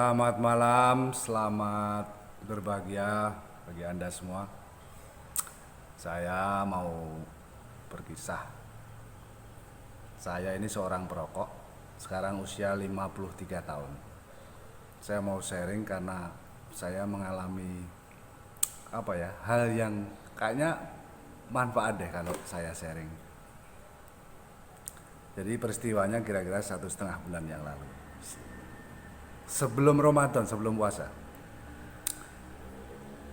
Selamat malam, selamat berbahagia bagi Anda semua. Saya mau berkisah. Saya ini seorang perokok, sekarang usia 53 tahun. Saya mau sharing karena saya mengalami hal yang kayaknya manfaat deh kalau saya sharing. Jadi peristiwanya kira-kira 1,5 bulan yang lalu. Sebelum Ramadan, sebelum puasa,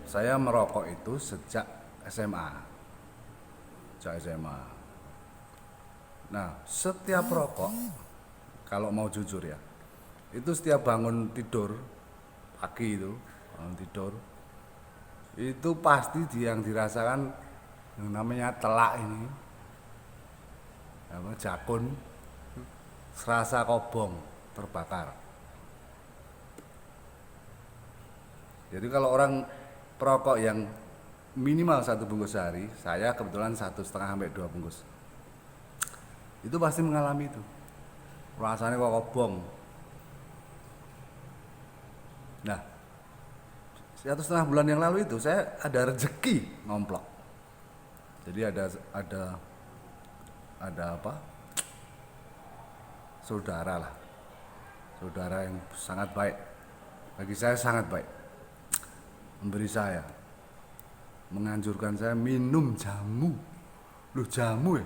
saya merokok itu sejak SMA. Nah, setiap rokok, kalau mau jujur ya, itu setiap bangun tidur pagi itu, bangun tidur, itu pasti yang dirasakan yang namanya telak ini, jakun, serasa kobong terbakar. Jadi kalau orang perokok yang minimal 1 bungkus sehari, saya kebetulan 1,5 sampai 2 bungkus, itu pasti mengalami itu. Rasanya kok kobong. Nah, 1,5 bulan yang lalu itu saya ada rezeki ngomplok. Jadi ada saudara lah, saudara yang sangat baik, bagi saya sangat baik, memberi saya, menganjurkan saya minum jamu. Loh, jamu ya?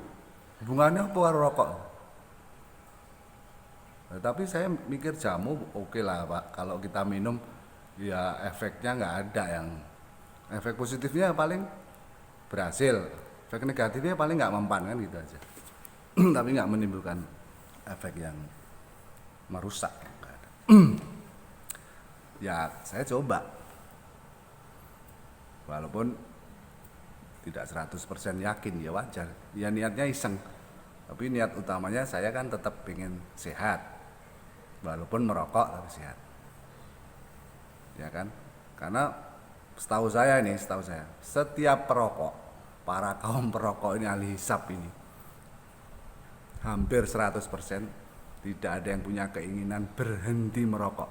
Hubungannya apa karo rokok? Nah, tapi saya mikir jamu oke lah Pak, kalau kita minum ya efeknya nggak ada yang, efek positifnya paling berhasil, efek negatifnya paling nggak mempan kan gitu aja. Tapi nggak menimbulkan efek yang merusak. Ya saya coba, walaupun tidak 100% yakin, ya wajar, ya niatnya iseng, tapi niat utamanya saya kan tetap pengen sehat, walaupun merokok tapi sehat, ya kan. Karena setahu saya setiap perokok, para kaum perokok ini, ahli hisap ini, hampir 100% tidak ada yang punya keinginan berhenti merokok.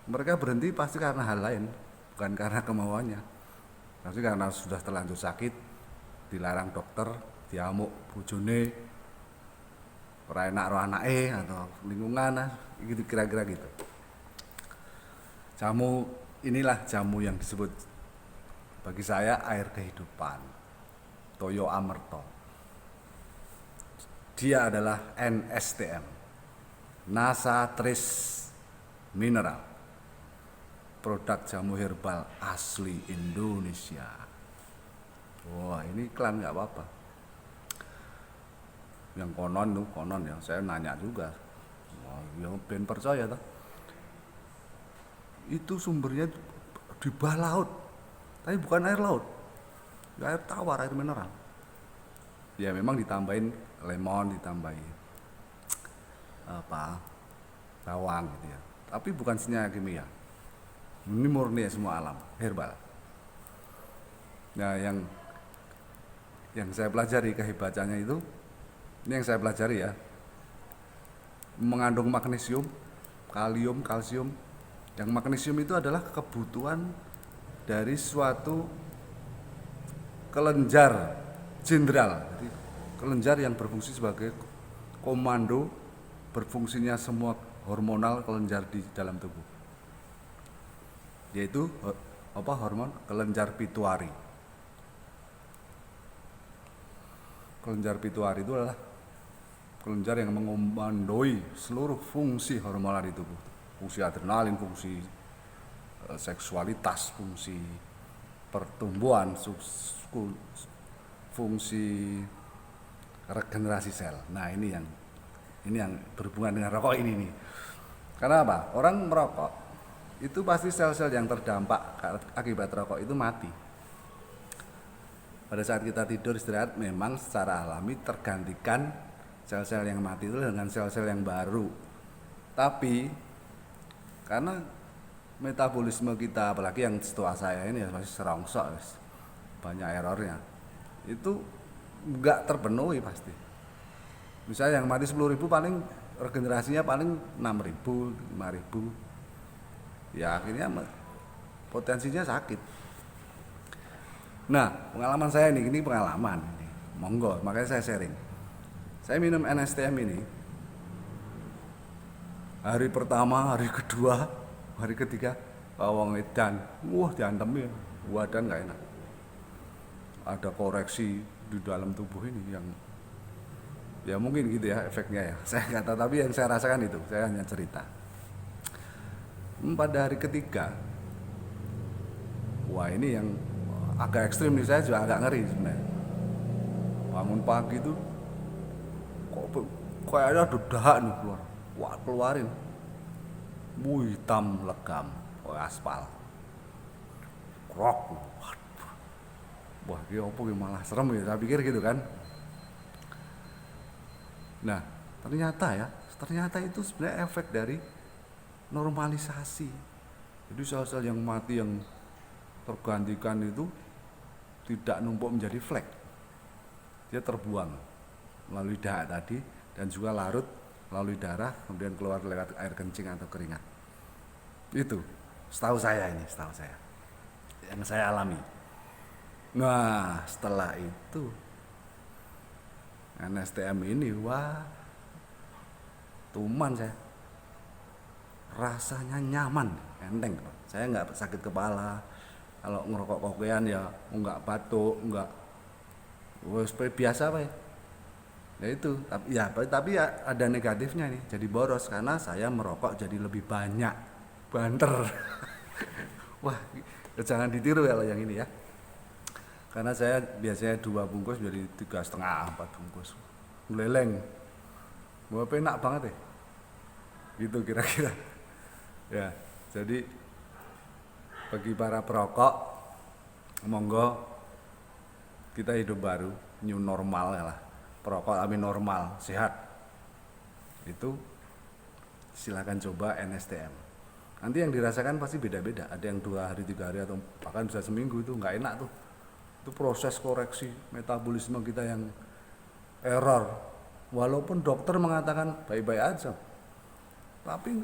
Mereka berhenti pasti karena hal lain, bukan karena kemauannya. Pasti karena sudah terlanjur sakit, dilarang dokter, diamuk bojone, ora enak karo anake atau lingkungan, gitu kira-kira gitu. Jamu inilah jamu yang disebut bagi saya air kehidupan, Toyo Amerto. Dia adalah NSTM, Nasa Tris Mineral, produk jamu herbal asli Indonesia. Wah, ini iklan nggak apa-apa. Yang konon ya, saya nanya juga. Wah, ya ben percaya toh. Itu sumbernya di bawah laut, tapi bukan air laut, ya air tawar, air mineral. Ya memang ditambahin lemon, ditambahin bawang gitu ya, tapi bukan senyawa kimia. Ini murni semua alam, herbal. Nah, yang saya pelajari kehebatannya itu, ini yang saya pelajari ya, mengandung magnesium, kalium, kalsium. Yang magnesium itu adalah kebutuhan dari suatu kelenjar jenderal. Jadi kelenjar yang berfungsi sebagai komando berfungsinya semua hormonal kelenjar di dalam tubuh, yaitu hormon kelenjar pituari. Kelenjar pituari itu adalah kelenjar yang mengomandoi seluruh fungsi hormonal di tubuh, fungsi adrenalin, fungsi seksualitas, fungsi pertumbuhan, fungsi regenerasi sel. Nah, ini yang berhubungan dengan rokok ini nih. Karena apa? Orang merokok itu pasti sel-sel yang terdampak akibat rokok itu mati. Pada saat kita tidur istirahat, memang secara alami tergantikan sel-sel yang mati itu dengan sel-sel yang baru. Tapi karena metabolisme kita, apalagi yang setua saya ini ya, masih serongsok, banyak errornya, itu enggak terpenuhi pasti. Misalnya yang mati 10.000 paling regenerasinya paling 6.000, 5.000. Ya akhirnya potensinya sakit. Nah, pengalaman saya ini pengalaman ini. Monggo, makanya saya sharing. Saya minum NSTM ini hari pertama, hari kedua, hari ketiga, wong edan, wah diantem ya, wadan nggak enak. Ada koreksi di dalam tubuh ini yang ya mungkin gitu ya efeknya ya. Saya nggak tahu, tapi yang saya rasakan itu, saya hanya cerita. Pada hari ketiga, wah ini yang agak ekstrim nih, saya juga agak ngeri sebenarnya. Bangun pagi tuh kok kayaknya ada dahak nih keluar, wah keluarin, hitam legam, aspal, krok, wah ini apa malah serem ya, saya pikir gitu kan. Nah ternyata itu sebenarnya efek dari normalisasi. Jadi sel-sel yang mati yang tergantikan itu tidak numpuk menjadi flek, dia terbuang melalui dahak tadi dan juga larut melalui darah, kemudian keluar lewat air kencing atau keringat. Itu setahu saya yang saya alami. Nah setelah itu NSTM ini wah tuman saya, rasanya nyaman, enteng. Saya nggak sakit kepala. Kalau ngerokok kokean ya nggak batuk, nggak biasa apa ya. Ya itu, tapi ya ada negatifnya nih, jadi boros karena saya merokok jadi lebih banyak, banter. Wah, jangan ditiru kalau yang ini ya. Karena saya biasanya 2 bungkus jadi 3,5, 4 bungkus. Meleleng. Wah, enak banget ya. Gitu kira-kira. Ya, jadi bagi para perokok, monggo kita hidup baru, new normal ya lah. Perokok tapi normal, sehat. Itu silakan coba NSTM. Nanti yang dirasakan pasti beda-beda. Ada yang 2 hari, 3 hari atau bahkan bisa seminggu, itu nggak enak tuh. Itu proses koreksi metabolisme kita yang error. Walaupun dokter mengatakan baik-baik aja, tapi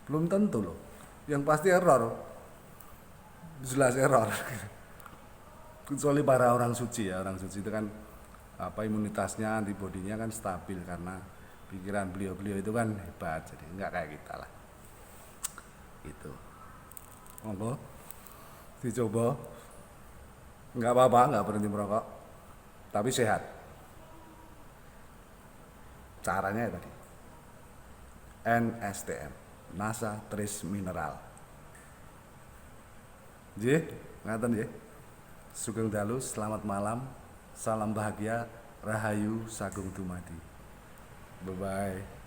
belum tentu loh. Yang pasti error, jelas error. Kecuali para orang suci ya, orang suci itu kan imunitasnya, antibodinya kan stabil karena pikiran beliau itu kan hebat, jadi nggak kayak kita lah. Itu, monggo dicoba, nggak apa-apa, nggak berhenti merokok, tapi sehat. Caranya ya tadi, NSTM. Nasa Trace Mineral. Nggih, ngaten nggih. Sugeng dalu, selamat malam. Salam bahagia, rahayu sagung dumadi. Bye bye.